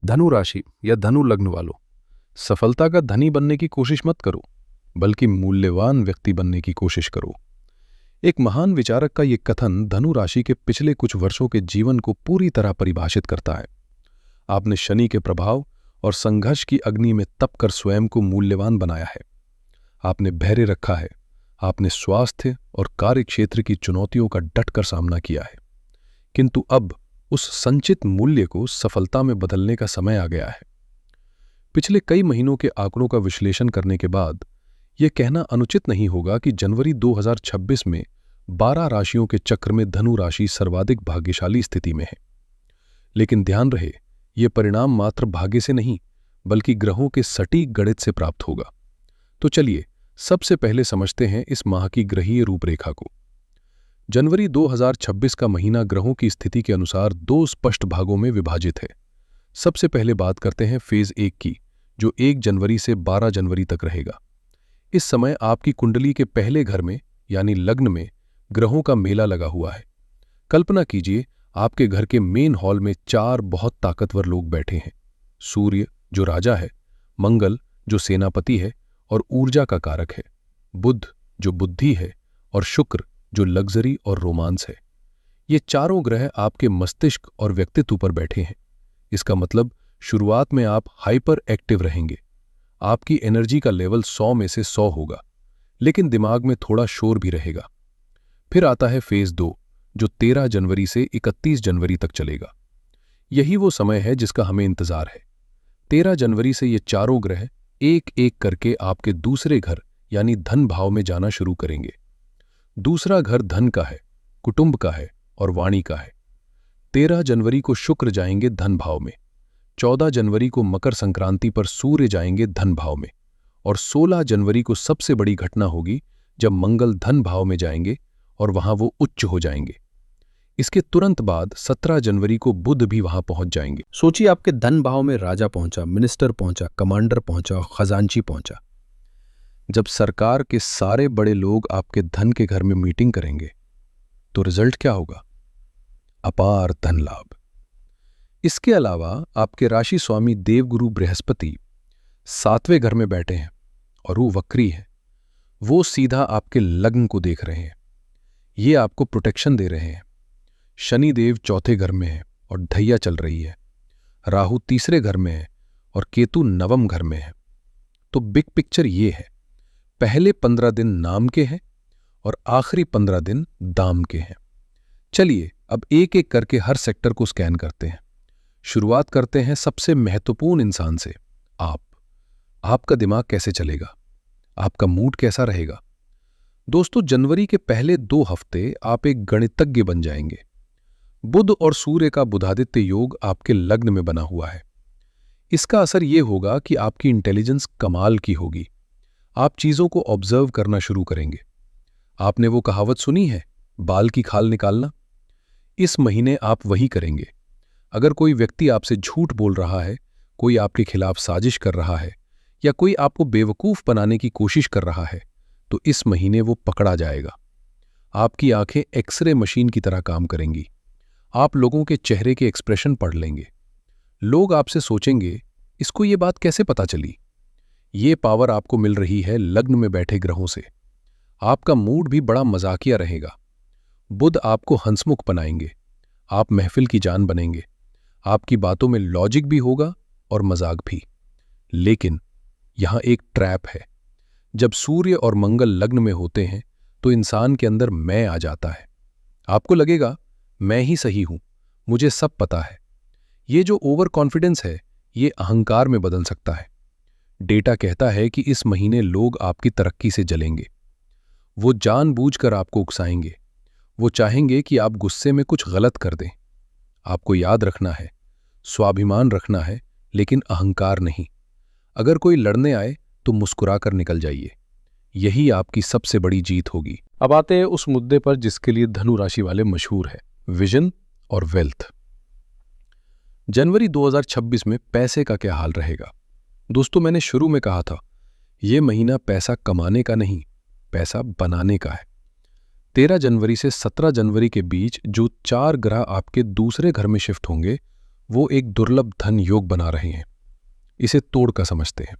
धनु राशि या धनु लग्न वालों, सफलता का धनी बनने की कोशिश मत करो, बल्कि मूल्यवान व्यक्ति बनने की कोशिश करो। एक महान विचारक का यह कथन धनु राशि के पिछले कुछ वर्षों के जीवन को पूरी तरह परिभाषित करता है। आपने शनि के प्रभाव और संघर्ष की अग्नि में तपकर स्वयं को मूल्यवान बनाया है। आपने धैर्य रखा है। आपने स्वास्थ्य और कार्य क्षेत्र की चुनौतियों का डटकर सामना किया है। किंतु अब उस संचित मूल्य को सफलता में बदलने का समय आ गया है। पिछले कई महीनों के आंकड़ों का विश्लेषण करने के बाद यह कहना अनुचित नहीं होगा कि जनवरी 2026 में 12 राशियों के चक्र में धनु राशि सर्वाधिक भाग्यशाली स्थिति में है। लेकिन ध्यान रहे, यह परिणाम मात्र भाग्य से नहीं, बल्कि ग्रहों के सटीक गणित से प्राप्त होगा। तो चलिए सबसे पहले समझते हैं इस माह की ग्रहीय रूपरेखा को। जनवरी 2026 का महीना ग्रहों की स्थिति के अनुसार 2 स्पष्ट भागों में विभाजित है। सबसे पहले बात करते हैं फेज 1 की, जो 1 जनवरी से 12 जनवरी तक रहेगा। इस समय आपकी कुंडली के पहले घर में यानी लग्न में ग्रहों का मेला लगा हुआ है। कल्पना कीजिए, आपके घर के मेन हॉल में 4 बहुत ताकतवर लोग बैठे हैं। सूर्य जो राजा है, मंगल जो सेनापति है और ऊर्जा का कारक है, बुध जो बुद्धि है और शुक्र जो लग्जरी और रोमांस है। ये चारों ग्रह आपके मस्तिष्क और व्यक्तित्व पर बैठे हैं। इसका मतलब शुरुआत में आप हाइपर एक्टिव रहेंगे। आपकी एनर्जी का लेवल 100 में से 100 होगा, लेकिन दिमाग में थोड़ा शोर भी रहेगा। फिर आता है फेज 2, जो 13 जनवरी से 31 जनवरी तक चलेगा। यही वो समय है जिसका हमें इंतजार है। 13 जनवरी से ये चारों ग्रह एक एक करके आपके दूसरे घर यानी धन भाव में जाना शुरू करेंगे। दूसरा घर धन का है, कुटुंब का है और वाणी का है। 13 जनवरी को शुक्र जाएंगे धन भाव में, 14 जनवरी को मकर संक्रांति पर सूर्य जाएंगे धन भाव में और 16 जनवरी को सबसे बड़ी घटना होगी जब मंगल धन भाव में जाएंगे और वहां वो उच्च हो जाएंगे। इसके तुरंत बाद 17 जनवरी को बुध भी वहां पहुंच जाएंगे। सोचिए, आपके धन भाव में राजा पहुंचा, मिनिस्टर पहुंचा, कमांडर पहुंचा और खजांची पहुंचा। जब सरकार के सारे बड़े लोग आपके धन के घर में मीटिंग करेंगे तो रिजल्ट क्या होगा? अपार धन लाभ। इसके अलावा आपके राशि स्वामी देवगुरु बृहस्पति 7वें घर में बैठे हैं और वो वक्री है। वो सीधा आपके लग्न को देख रहे हैं। ये आपको प्रोटेक्शन दे रहे हैं। शनि देव 4थे घर में है और ढैया चल रही है। राहु 3रे घर में है और केतु 9वें घर में है। तो बिग पिक्चर ये है, पहले 15 दिन नाम के हैं और आखिरी 15 दिन दाम के हैं। चलिए अब एक एक करके हर सेक्टर को स्कैन करते हैं। शुरुआत करते हैं सबसे महत्वपूर्ण इंसान से, आप। आपका दिमाग कैसे चलेगा? आपका मूड कैसा रहेगा? दोस्तों, जनवरी के पहले 2 हफ्ते आप एक गणितज्ञ बन जाएंगे। बुध और सूर्य का बुधादित्य योग आपके लग्न में बना हुआ है। इसका असर यह होगा कि आपकी इंटेलिजेंस कमाल की होगी। आप चीजों को ऑब्जर्व करना शुरू करेंगे। आपने वो कहावत सुनी है, बाल की खाल निकालना? इस महीने आप वही करेंगे। अगर कोई व्यक्ति आपसे झूठ बोल रहा है, कोई आपके खिलाफ साजिश कर रहा है या कोई आपको बेवकूफ बनाने की कोशिश कर रहा है, तो इस महीने वो पकड़ा जाएगा। आपकी आंखें एक्सरे मशीन की तरह काम करेंगी। आप लोगों के चेहरे के एक्सप्रेशन पढ़ लेंगे। लोग आपसे सोचेंगे, इसको ये बात कैसे पता चली? ये पावर आपको मिल रही है लग्न में बैठे ग्रहों से। आपका मूड भी बड़ा मजाकिया रहेगा। बुध आपको हंसमुख बनाएंगे। आप महफिल की जान बनेंगे। आपकी बातों में लॉजिक भी होगा और मजाक भी। लेकिन यहां एक ट्रैप है। जब सूर्य और मंगल लग्न में होते हैं तो इंसान के अंदर मैं आ जाता है। आपको लगेगा मैं ही सही हूं, मुझे सब पता है। ये जो ओवर कॉन्फिडेंस है, ये अहंकार में बदल सकता है। डेटा कहता है कि इस महीने लोग आपकी तरक्की से जलेंगे। वो जानबूझकर आपको उकसाएंगे। वो चाहेंगे कि आप गुस्से में कुछ गलत कर दें। आपको याद रखना है, स्वाभिमान रखना है, लेकिन अहंकार नहीं। अगर कोई लड़ने आए तो मुस्कुराकर निकल जाइए। यही आपकी सबसे बड़ी जीत होगी। अब आते हैं उस मुद्दे पर जिसके लिए धनु राशि वाले मशहूर है, विजन और वेल्थ। जनवरी 2026 में पैसे का क्या हाल रहेगा? दोस्तों, मैंने शुरू में कहा था, यह महीना पैसा कमाने का नहीं, पैसा बनाने का है। 13 जनवरी से 17 जनवरी के बीच जो 4 ग्रह आपके दूसरे घर में शिफ्ट होंगे, वो एक दुर्लभ धन योग बना रहे हैं। इसे तोड़कर समझते हैं।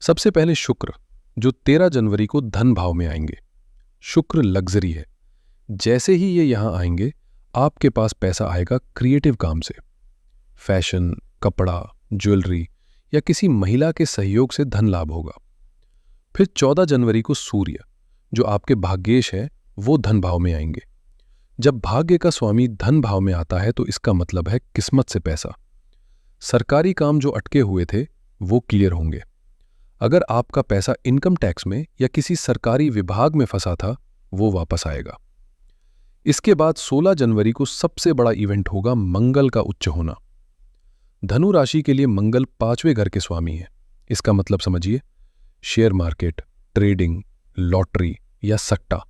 सबसे पहले शुक्र, जो 13 जनवरी को धन भाव में आएंगे। शुक्र लग्जरी है। जैसे ही ये यहां आएंगे, आपके पास पैसा आएगा क्रिएटिव काम से। फैशन, कपड़ा, ज्वेलरी या किसी महिला के सहयोग से धन लाभ होगा। फिर 14 जनवरी को सूर्य, जो आपके भाग्येश है, वो धन भाव में आएंगे। जब भाग्य का स्वामी धन भाव में आता है तो इसका मतलब है किस्मत से पैसा। सरकारी काम जो अटके हुए थे वो क्लियर होंगे। अगर आपका पैसा इनकम टैक्स में या किसी सरकारी विभाग में फंसा था, वो वापस आएगा। इसके बाद 16 जनवरी को सबसे बड़ा इवेंट होगा मंगल का उच्च होना। धनु राशि के लिए मंगल 5वें घर के स्वामी है। इसका मतलब समझिए, शेयर मार्केट, ट्रेडिंग, लॉटरी या सट्टा।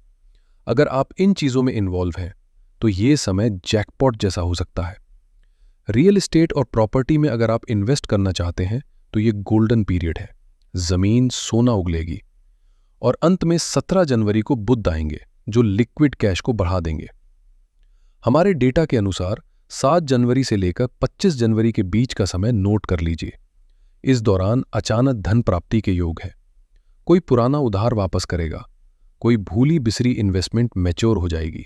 अगर आप इन चीजों में इन्वॉल्व हैं तो ये समय जैकपॉट जैसा हो सकता है। रियल एस्टेट और प्रॉपर्टी में अगर आप इन्वेस्ट करना चाहते हैं तो ये गोल्डन पीरियड है। जमीन सोना उगलेगी। और अंत में 17 जनवरी को बुध आएंगे, जो लिक्विड कैश को बढ़ा देंगे। हमारे डेटा के अनुसार 7 जनवरी से लेकर 25 जनवरी के बीच का समय नोट कर लीजिए। इस दौरान अचानक धन प्राप्ति के योग है। कोई पुराना उधार वापस करेगा, कोई भूली बिसरी इन्वेस्टमेंट मैच्योर हो जाएगी,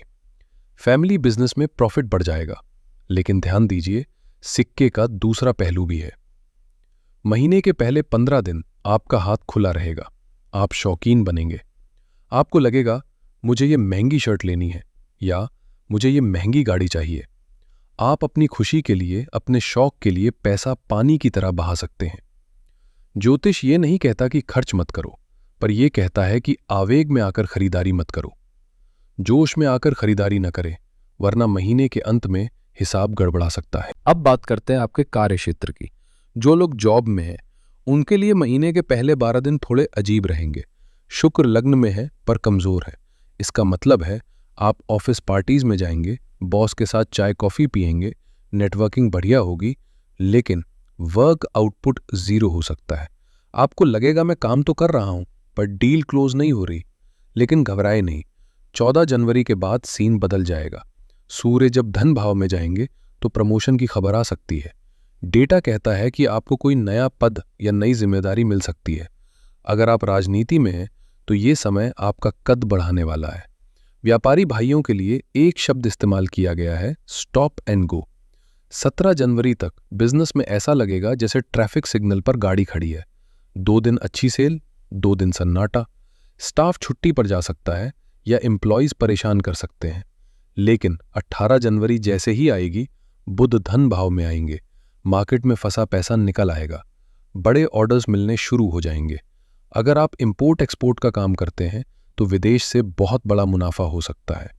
फैमिली बिजनेस में प्रॉफिट बढ़ जाएगा। लेकिन ध्यान दीजिए, सिक्के का दूसरा पहलू भी है। महीने के पहले 15 दिन आपका हाथ खुला रहेगा। आप शौकीन बनेंगे। आपको लगेगा मुझे ये महंगी शर्ट लेनी है या मुझे ये महंगी गाड़ी चाहिए। आप अपनी खुशी के लिए, अपने शौक के लिए पैसा पानी की तरह बहा सकते हैं। ज्योतिष ये नहीं कहता कि खर्च मत करो, पर यह कहता है कि आवेग में आकर खरीदारी मत करो। जोश में आकर खरीदारी न करें, वरना महीने के अंत में हिसाब गड़बड़ा सकता है। अब बात करते हैं आपके कार्य क्षेत्र की। जो लोग जॉब में हैं, उनके लिए महीने के पहले 12 दिन थोड़े अजीब रहेंगे। शुक्र लग्न में है पर कमजोर है। इसका मतलब है आप ऑफिस पार्टीज में जाएंगे, बॉस के साथ चाय कॉफी पिएंगे, नेटवर्किंग बढ़िया होगी, लेकिन वर्क आउटपुट 0 हो सकता है। आपको लगेगा मैं काम तो कर रहा हूं पर डील क्लोज नहीं हो रही। लेकिन घबराए नहीं, 14 जनवरी के बाद सीन बदल जाएगा। सूर्य जब धन भाव में जाएंगे तो प्रमोशन की खबर आ सकती है। डेटा कहता है कि आपको कोई नया पद या नई जिम्मेदारी मिल सकती है। अगर आप राजनीति में हैं तो ये समय आपका कद बढ़ाने वाला है। व्यापारी भाइयों के लिए एक शब्द इस्तेमाल किया गया है, स्टॉप एंड गो। 17 जनवरी तक बिजनेस में ऐसा लगेगा जैसे ट्रैफिक सिग्नल पर गाड़ी खड़ी है। 2 दिन अच्छी सेल, 2 दिन सन्नाटा। स्टाफ छुट्टी पर जा सकता है या एम्प्लॉयज परेशान कर सकते हैं। लेकिन 18 जनवरी जैसे ही आएगी, बुध धन भाव में आएंगे। मार्केट में फंसा पैसा निकल आएगा। बड़े ऑर्डर्स मिलने शुरू हो जाएंगे। अगर आप इंपोर्ट एक्सपोर्ट का काम करते हैं तो विदेश से बहुत बड़ा मुनाफा हो सकता है।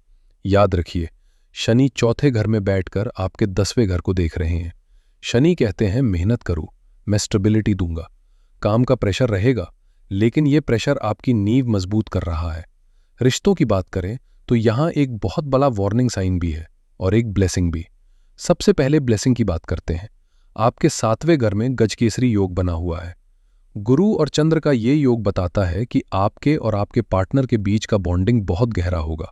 याद रखिए, शनि चौथे घर में बैठकर आपके 10वें घर को देख रहे हैं। शनि कहते हैं मेहनत करो, मैं स्टेबिलिटी दूंगा। काम का प्रेशर रहेगा, लेकिन यह प्रेशर आपकी नींव मजबूत कर रहा है। रिश्तों की बात करें तो यहां एक बहुत बड़ा वार्निंग साइन भी है और एक ब्लेसिंग भी। सबसे पहले ब्लेसिंग की बात करते हैं। आपके 7वें घर में गजकेसरी योग बना हुआ है। गुरु और चंद्र का ये योग बताता है कि आपके और आपके पार्टनर के बीच का बॉन्डिंग बहुत गहरा होगा।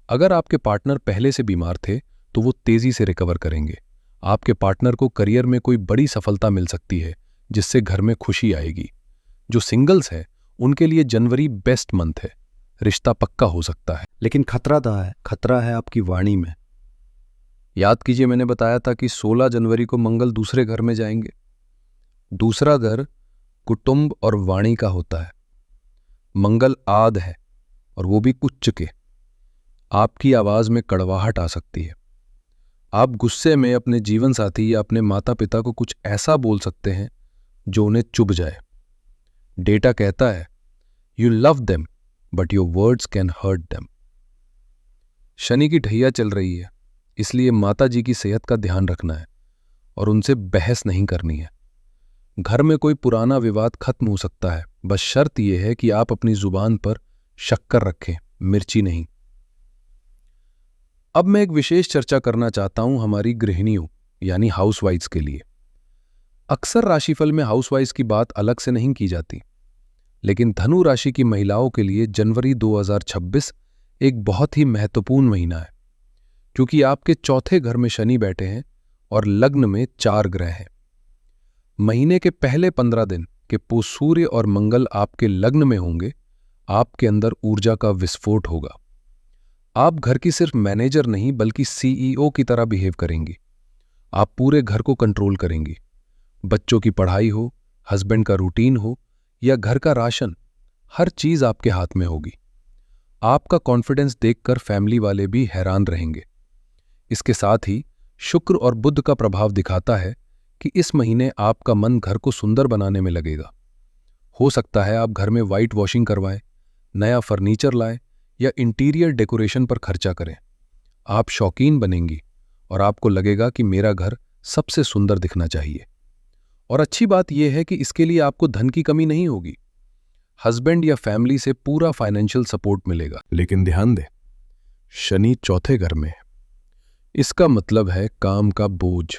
अगर आपके पार्टनर पहले से बीमार थे तो वो तेजी से रिकवर करेंगे। आपके पार्टनर को करियर में कोई बड़ी सफलता मिल सकती है जिससे घर में खुशी आएगी। जो सिंगल्स है उनके लिए जनवरी बेस्ट मंथ है। रिश्ता पक्का हो सकता है। लेकिन खतरा है आपकी वाणी में। याद कीजिए, मैंने बताया था कि 16 जनवरी को मंगल दूसरे घर में जाएंगे। दूसरा घर कुटुंब और वाणी का होता है। मंगल आद है और वो भी उच्च के। आपकी आवाज में कड़वाहट आ सकती है। आप गुस्से में अपने जीवन साथी या अपने माता पिता को कुछ ऐसा बोल सकते हैं जो उन्हें चुभ जाए। डेटा कहता है you love them but your words can hurt them. Shani की ढैया चल रही है, इसलिए माता जी की सेहत का ध्यान रखना है और उनसे बहस नहीं करनी है। घर में कोई पुराना विवाद खत्म हो सकता है, बस शर्त यह है कि आप अपनी जुबान पर शक्कर रखें, मिर्ची नहीं। अब मैं एक विशेष चर्चा करना चाहता हूं हमारी गृहिणियों यानी हाउसवाइफ्स के लिए। अक्सर राशिफल में हाउसवाइफ्स की बात अलग से नहीं की जाती, लेकिन धनु राशि की महिलाओं के लिए जनवरी 2026 एक बहुत ही महत्वपूर्ण महीना है। क्योंकि आपके चौथे घर में शनि बैठे हैं और लग्न में 4 ग्रह हैं। महीने के पहले 15 दिन के सूर्य और मंगल आपके लग्न में होंगे, आपके अंदर ऊर्जा का विस्फोट होगा। आप घर की सिर्फ मैनेजर नहीं बल्कि CEO की तरह बिहेव करेंगी। आप पूरे घर को कंट्रोल करेंगी। बच्चों की पढ़ाई हो, हस्बैंड का रूटीन हो या घर का राशन, हर चीज आपके हाथ में होगी। आपका कॉन्फिडेंस देखकर फैमिली वाले भी हैरान रहेंगे। इसके साथ ही शुक्र और बुध का प्रभाव दिखाता है कि इस महीने आपका मन घर को सुंदर बनाने में लगेगा। हो सकता है आप घर में व्हाइट वॉशिंग करवाएं, नया फर्नीचर लाएं या इंटीरियर डेकोरेशन पर खर्चा करें। आप शौकीन बनेंगी और आपको लगेगा कि मेरा घर सबसे सुंदर दिखना चाहिए। और अच्छी बात यह है कि इसके लिए आपको धन की कमी नहीं होगी। हस्बैंड या फैमिली से पूरा फाइनेंशियल सपोर्ट मिलेगा। लेकिन ध्यान दें, शनि चौथे घर में है। इसका मतलब है काम का बोझ।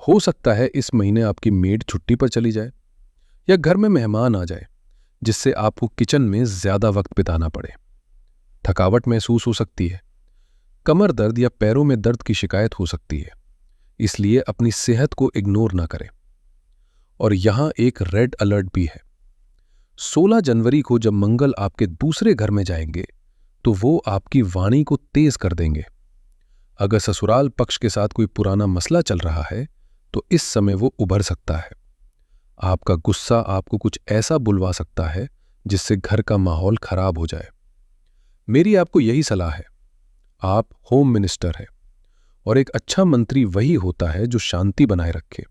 हो सकता है इस महीने आपकी मेड छुट्टी पर चली जाए या घर में मेहमान आ जाए, जिससे आपको किचन में ज्यादा वक्त बिताना पड़े। थकावट महसूस हो सकती है। कमर दर्द या पैरों में दर्द की शिकायत हो सकती है। इसलिए अपनी सेहत को इग्नोर ना करें। और यहां एक रेड अलर्ट भी है। 16 जनवरी को जब मंगल आपके दूसरे घर में जाएंगे तो वो आपकी वाणी को तेज कर देंगे। अगर ससुराल पक्ष के साथ कोई पुराना मसला चल रहा है तो इस समय वो उभर सकता है। आपका गुस्सा आपको कुछ ऐसा बुलवा सकता है जिससे घर का माहौल खराब हो जाए। मेरी आपको यही सलाह है। आप होम मिनिस्टर हैं और एक अच्छा मंत्री वही होता है जो शांति बनाए रखे।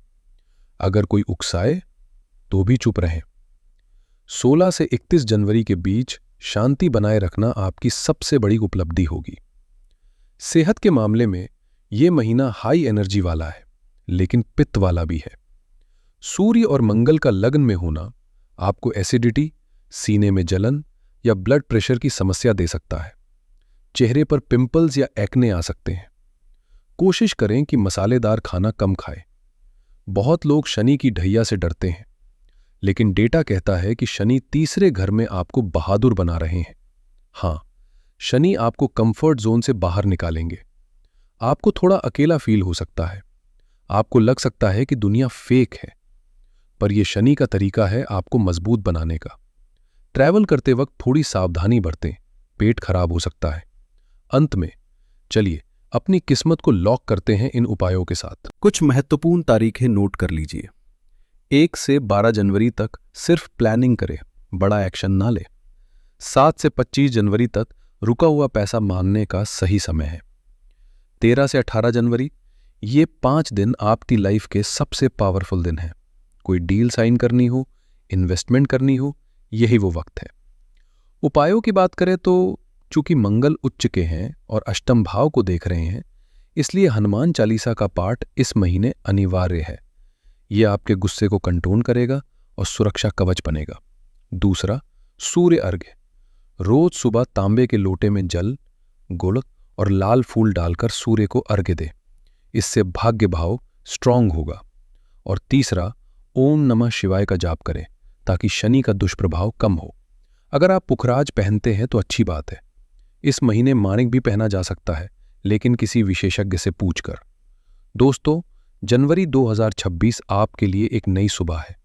अगर कोई उकसाए तो भी चुप रहें। 16 से 31 जनवरी के बीच शांति बनाए रखना आपकी सबसे बड़ी उपलब्धि होगी। सेहत के मामले में यह महीना हाई एनर्जी वाला है, लेकिन पित्त वाला भी है। सूर्य और मंगल का लग्न में होना आपको एसिडिटी, सीने में जलन या ब्लड प्रेशर की समस्या दे सकता है। चेहरे पर पिंपल्स या एक्ने आ सकते हैं। कोशिश करें कि मसालेदार खाना कम खाएं। बहुत लोग शनि की ढैया से डरते हैं, लेकिन डेटा कहता है कि शनि तीसरे घर में आपको बहादुर बना रहे हैं। हां, शनि आपको कंफर्ट जोन से बाहर निकालेंगे। आपको थोड़ा अकेला फील हो सकता है। आपको लग सकता है कि दुनिया फेक है, पर यह शनि का तरीका है आपको मजबूत बनाने का। ट्रैवल करते वक्त थोड़ी सावधानी बरतें, पेट खराब हो सकता है। अंत में चलिए अपनी किस्मत को लॉक करते हैं इन उपायों के साथ। कुछ महत्वपूर्ण तारीखें नोट कर लीजिए। 1 से 12 जनवरी तक सिर्फ प्लानिंग करें, बड़ा एक्शन ना ले। 7 से 25 जनवरी तक रुका हुआ पैसा मांगने का सही समय है। 13 से 18 जनवरी, ये 5 दिन आपकी लाइफ के सबसे पावरफुल दिन हैं। कोई डील साइन करनी हो, इन्वेस्टमेंट करनी हो, यही वो वक्त है। उपायों की बात करें तो चूंकि मंगल उच्च के हैं और अष्टम भाव को देख रहे हैं, इसलिए हनुमान चालीसा का पाठ इस महीने अनिवार्य है। यह आपके गुस्से को कंट्रोल करेगा और सुरक्षा कवच बनेगा। दूसरा, सूर्य अर्घ्य। रोज सुबह तांबे के लोटे में जल, गुड़ और लाल फूल डालकर सूर्य को अर्घ्य दे। इससे भाग्य भाव स्ट्रांग होगा। और तीसरा, ओम नमः शिवाय का जाप करें ताकि शनि का दुष्प्रभाव कम हो। अगर आप पुखराज पहनते हैं तो अच्छी बात है। इस महीने माणिक भी पहना जा सकता है, लेकिन किसी विशेषज्ञ से पूछकर। दोस्तों, जनवरी 2026 आपके लिए एक नई सुबह है।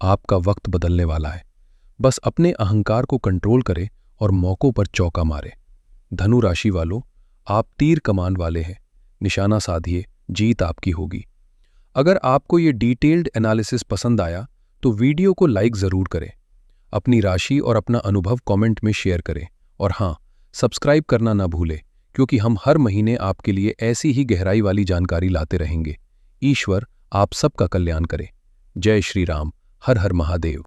आपका वक्त बदलने वाला है। बस अपने अहंकार को कंट्रोल करें और मौकों पर चौका मारें। धनु राशि वालों, आप तीर कमान वाले हैं। निशाना साधिए, जीत आपकी होगी। अगर आपको ये डिटेल्ड एनालिसिस पसंद आया तो वीडियो को लाइक जरूर करें। अपनी राशि और अपना अनुभव कमेंट में शेयर करें। और हां, सब्सक्राइब करना ना भूलें, क्योंकि हम हर महीने आपके लिए ऐसी ही गहराई वाली जानकारी लाते रहेंगे। ईश्वर आप सबका कल्याण करे। जय श्री राम। हर हर महादेव।